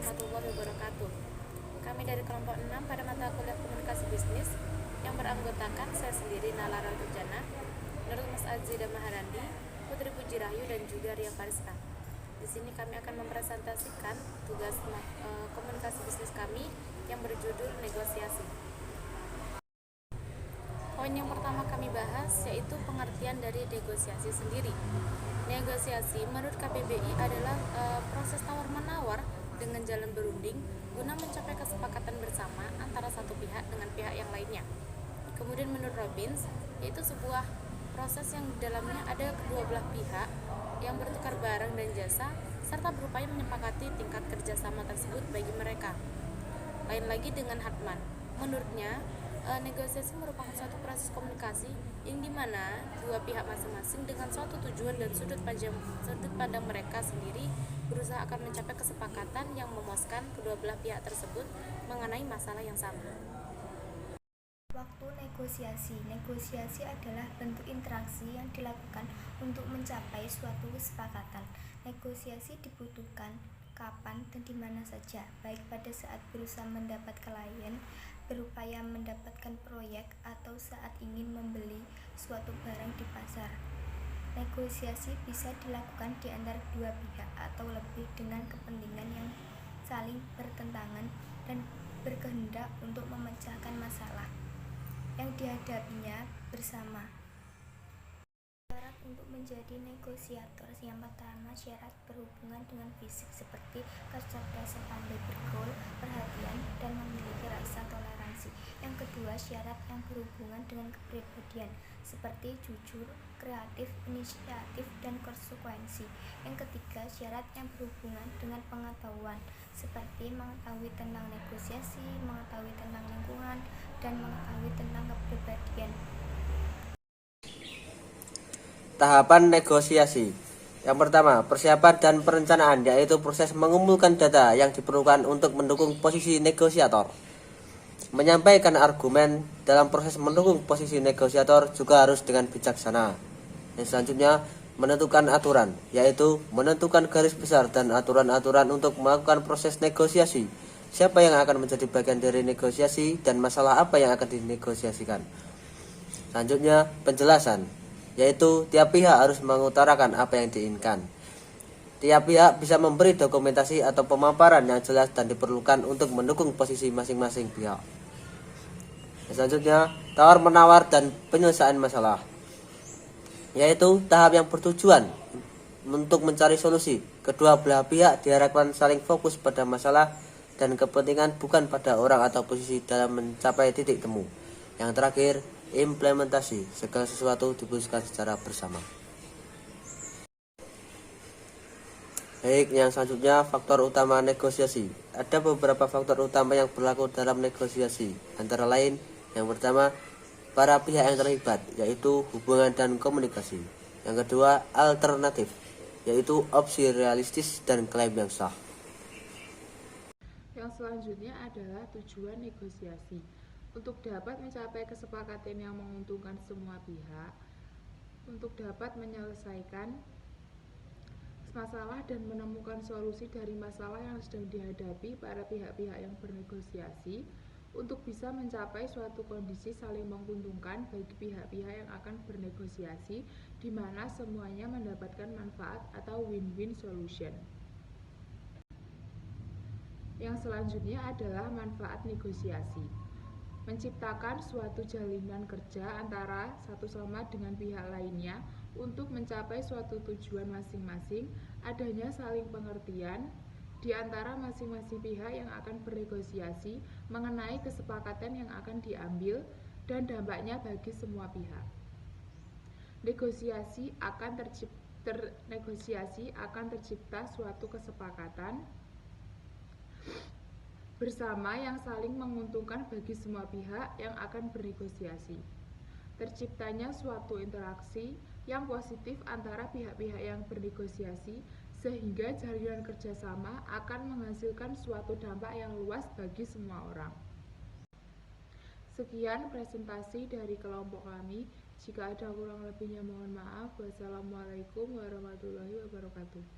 warahmatullahi wabarakatuh. Kami dari kelompok 6 pada mata kuliah komunikasi bisnis yang beranggotakan saya sendiri Nala Rantujana, Nur Mas Aziz dan Maharandi, Putri Puji Rahayu dan juga Ria Fariska. Di sini kami akan mempresentasikan tugas komunikasi bisnis kami yang berjudul negosiasi. Poin yang pertama kami bahas yaitu pengertian dari negosiasi sendiri. Negosiasi menurut KBBI adalah proses tawar-menawar dengan jalan berunding guna mencapai kesepakatan bersama antara satu pihak dengan pihak yang lainnya. Kemudian menurut Robbins, yaitu sebuah proses yang di dalamnya ada kedua belah pihak yang bertukar barang dan jasa serta berupaya menyepakati tingkat kerjasama tersebut bagi mereka. Lain lagi dengan Hartman, menurutnya negosiasi merupakan suatu proses komunikasi yang dimana dua pihak masing-masing dengan suatu tujuan dan sudut pandang mereka sendiri berusaha akan mencapai kesepakatan yang memuaskan kedua belah pihak tersebut mengenai masalah yang sama. Waktu negosiasi adalah bentuk interaksi yang dilakukan untuk mencapai suatu kesepakatan. Negosiasi dibutuhkan kapan dan di mana saja, baik pada saat berusaha mendapat klien, berupaya mendapatkan proyek, atau saat ingin membeli suatu barang di pasar. Negosiasi bisa dilakukan di antara dua pihak atau lebih dengan kepentingan yang saling bertentangan dan berkehendak untuk memecahkan masalah yang dihadapinya bersama. Syarat untuk menjadi negosiator: yang pertama, syarat berhubungan dengan fisik seperti kecerdasan, pandai bergaul, perhatian, dan memiliki rasa toleransi. Yang kedua, syarat yang berhubungan dengan kepribadian seperti jujur, kreatif, inisiatif, dan konsekuensi. Yang ketiga, syarat yang berhubungan dengan pengetahuan seperti mengetahui tentang negosiasi, mengetahui tentang lingkungan, dan mengetahui tentang kepribadian. Tahapan negosiasi. Yang pertama, persiapan dan perencanaan, yaitu proses mengumpulkan data yang diperlukan untuk mendukung posisi negosiator. Menyampaikan argumen dalam proses mendukung posisi negosiator juga harus dengan bijaksana. Yang selanjutnya, menentukan aturan, yaitu menentukan garis besar dan aturan-aturan untuk melakukan proses negosiasi. Siapa yang akan menjadi bagian dari negosiasi dan masalah apa yang akan dinegosiasikan. Selanjutnya, penjelasan, yaitu tiap pihak harus mengutarakan apa yang diinginkan. Tiap pihak bisa memberi dokumentasi atau pemaparan yang jelas dan diperlukan untuk mendukung posisi masing-masing pihak. Selanjutnya, tawar-menawar dan penyelesaian masalah, yaitu tahap yang bertujuan untuk mencari solusi. Kedua belah pihak diharapkan saling fokus pada masalah dan kepentingan, bukan pada orang atau posisi dalam mencapai titik temu. Yang terakhir, implementasi. Segala sesuatu diputuskan secara bersama. Baik, yang selanjutnya faktor utama negosiasi. Ada beberapa faktor utama yang berlaku dalam negosiasi. Antara lain, yang pertama, para pihak yang terlibat, yaitu hubungan dan komunikasi. Yang kedua, alternatif, yaitu opsi realistis dan klaim yang sah. Yang selanjutnya adalah tujuan negosiasi. Untuk dapat mencapai kesepakatan yang menguntungkan semua pihak, untuk dapat menyelesaikan masalah dan menemukan solusi dari masalah yang sedang dihadapi para pihak-pihak yang bernegosiasi, untuk bisa mencapai suatu kondisi saling menguntungkan bagi pihak-pihak yang akan bernegosiasi, di mana semuanya mendapatkan manfaat atau win-win solution. Yang selanjutnya adalah manfaat negosiasi. Menciptakan suatu jalinan kerja antara satu sama dengan pihak lainnya untuk mencapai suatu tujuan masing-masing, adanya saling pengertian di antara masing-masing pihak yang akan bernegosiasi mengenai kesepakatan yang akan diambil dan dampaknya bagi semua pihak. Negosiasi akan tercipta suatu kesepakatan bersama yang saling menguntungkan bagi semua pihak yang akan bernegosiasi. Terciptanya suatu interaksi yang positif antara pihak-pihak yang bernegosiasi, sehingga jalinan kerjasama akan menghasilkan suatu dampak yang luas bagi semua orang. Sekian presentasi dari kelompok kami. Jika ada kurang lebihnya mohon maaf. Wassalamualaikum warahmatullahi wabarakatuh.